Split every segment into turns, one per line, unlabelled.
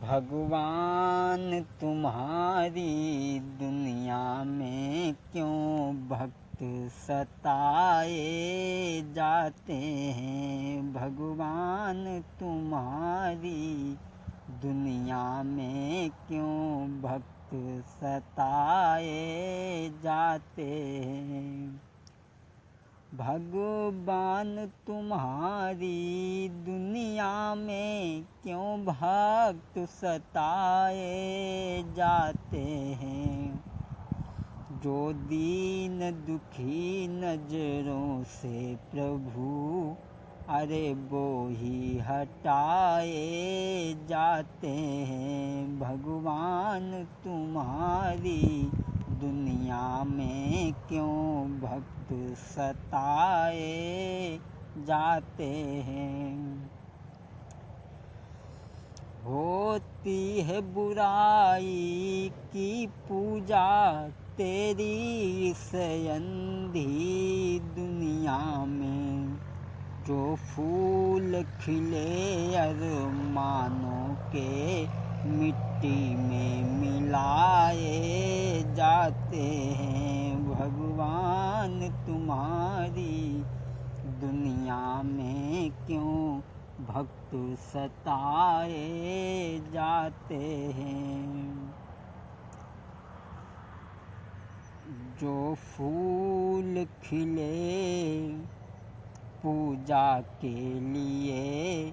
भगवान तुम्हारी दुनिया में क्यों भक्त सताए जाते हैं। भगवान तुम्हारी दुनिया में क्यों भक्त सताए जाते हैं। भगवान तुम्हारी दुनिया में क्यों भक्त सताए जाते हैं। जो दीन दुखी नजरों से प्रभु अरे वो ही हटाए जाते हैं। भगवान तुम्हारी दुनिया में क्यों भक्त सताए जाते हैं। होती है बुराई की पूजा तेरी इस अंधी दुनिया में। जो फूल खिले अरमानों के मिट्टी में मिलाए जाते हैं। भगवान तुम्हारी दुनिया में क्यों भक्त सताए जाते हैं। जो फूल खिले पूजा के लिए,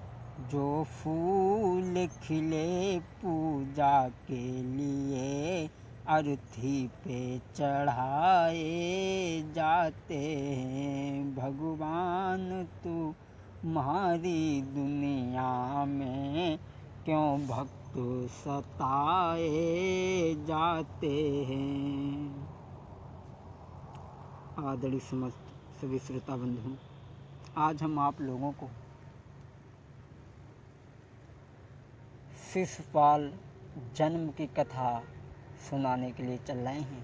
जो फूल खिले पूजा के लिए अर्थी पे चढ़ाए जाते हैं। भगवान तुम्हारी दुनिया में क्यों भक्त सताए जाते हैं। आदरणीय समस्त सभी श्रोता बंधुओं, आज हम आप लोगों को शिशुपाल जन्म की कथा सुनाने के लिए चल रहे हैं।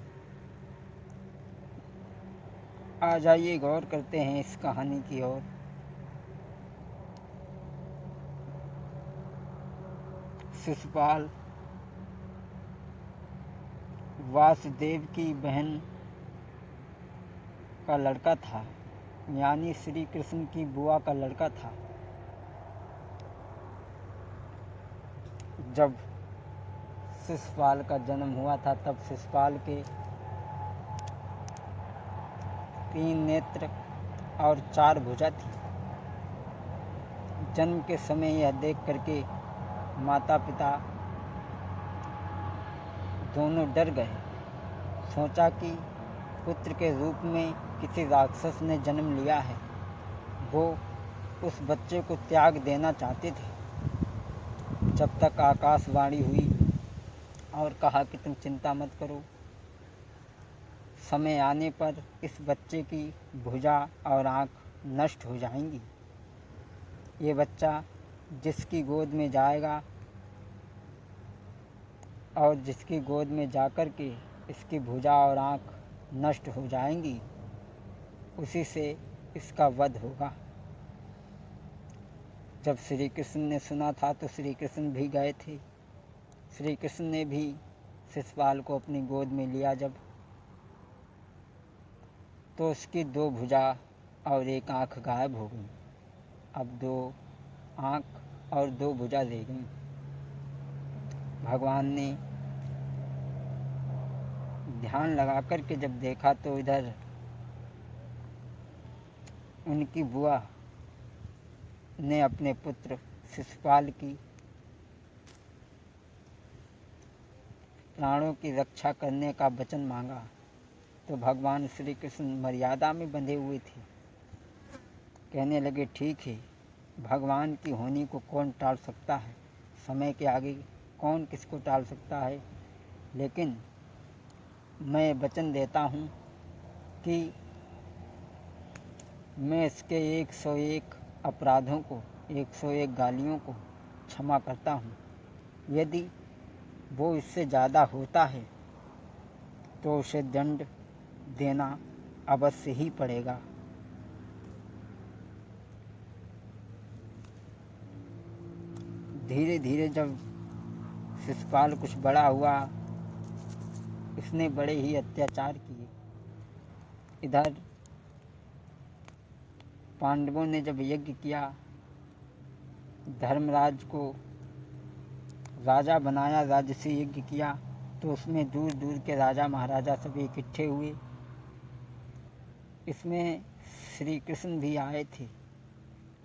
आ जाइए गौर करते हैं इस कहानी की ओर। शिशुपाल वासुदेव की बहन का लड़का था, यानी श्री कृष्ण की बुआ का लड़का था। जब शिशुपाल का जन्म हुआ था तब शिशुपाल के 3 नेत्र और 4 भुजा थी। जन्म के समय यह देख करके माता पिता दोनों डर गए। सोचा कि पुत्र के रूप में किसी राक्षस ने जन्म लिया है। वो उस बच्चे को त्याग देना चाहते थे, जब तक आकाशवाणी हुई और कहा कि तुम चिंता मत करो, समय आने पर इस बच्चे की भुजा और आँख नष्ट हो जाएंगी। ये बच्चा जिसकी गोद में जाएगा और जिसकी गोद में जाकर के इसकी भुजा और आँख नष्ट हो जाएंगी, उसी से इसका वध होगा। जब श्री कृष्ण ने सुना था तो श्री कृष्ण भी गए थे। श्री कृष्ण ने भी शिशुपाल को अपनी गोद में लिया जब, तो उसकी 2 भुजा और 1 आँख गायब हो गई। अब 2 आँख और 2 भुजा रह गई। भगवान ने ध्यान लगा कर के जब देखा तो इधर उनकी बुआ ने अपने पुत्र शिशुपाल की प्राणों की रक्षा करने का वचन मांगा। तो भगवान श्री कृष्ण मर्यादा में बंधे हुए थे। कहने लगे, ठीक है, भगवान की होनी को कौन टाल सकता है। समय के आगे कौन किसको टाल सकता है। लेकिन मैं वचन देता हूँ कि मैं इसके 101 अपराधों को, 101 गालियों को क्षमा करता हूँ। यदि वो इससे ज़्यादा होता है तो उसे दंड देना अवश्य ही पड़ेगा। धीरे धीरे जब शिशुपाल कुछ बड़ा हुआ, इसने बड़े ही अत्याचार किए। इधर पांडवों ने जब यज्ञ किया, धर्मराज को राजा बनाया, राजसी यज्ञ किया, तो उसमें दूर दूर के राजा महाराजा सभी इकट्ठे हुए। इसमें श्री कृष्ण भी आए थे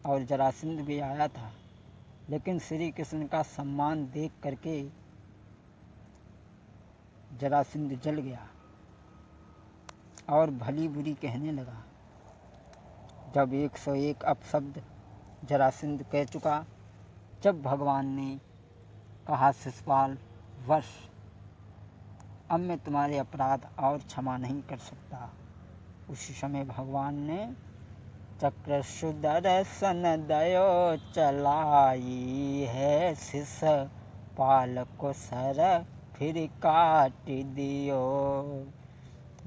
और जरासंध भी आया था, लेकिन श्री कृष्ण का सम्मान देख करके जरासंध जल गया और भली बुरी कहने लगा। जब 101 अपशब्द जरासंध कह चुका, जब भगवान ने कहा शिशुपाल वर्ष, अब मैं तुम्हारे अपराध और क्षमा नहीं कर सकता, उसी समय भगवान ने चक्र सुदर्शन दयो चलाई है, शिशुपाल को सर फिर काट दियो,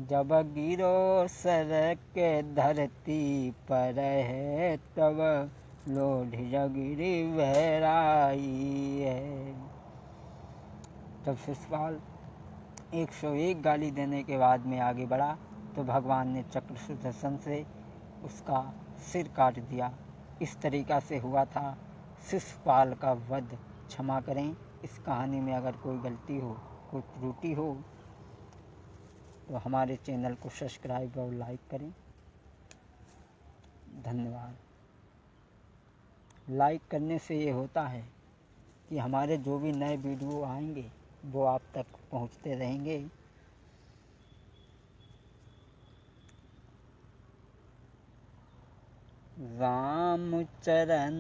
जब गिरो सर के धरती पर है, तब लोढ़ गिरी बहराई है। जब शिशुपाल 101 गाली देने के बाद में आगे बढ़ा, तो भगवान ने चक्र सुदर्शन से उसका सिर काट दिया। इस तरीक़ा से हुआ था शिशुपाल का वध। क्षमा करें, इस कहानी में अगर कोई गलती हो, कोई त्रुटि हो, तो हमारे चैनल को सब्सक्राइब और लाइक करें। धन्यवाद। लाइक करने से ये होता है कि हमारे जो भी नए वीडियो आएंगे वो आप तक पहुंचते रहेंगे। राम चरण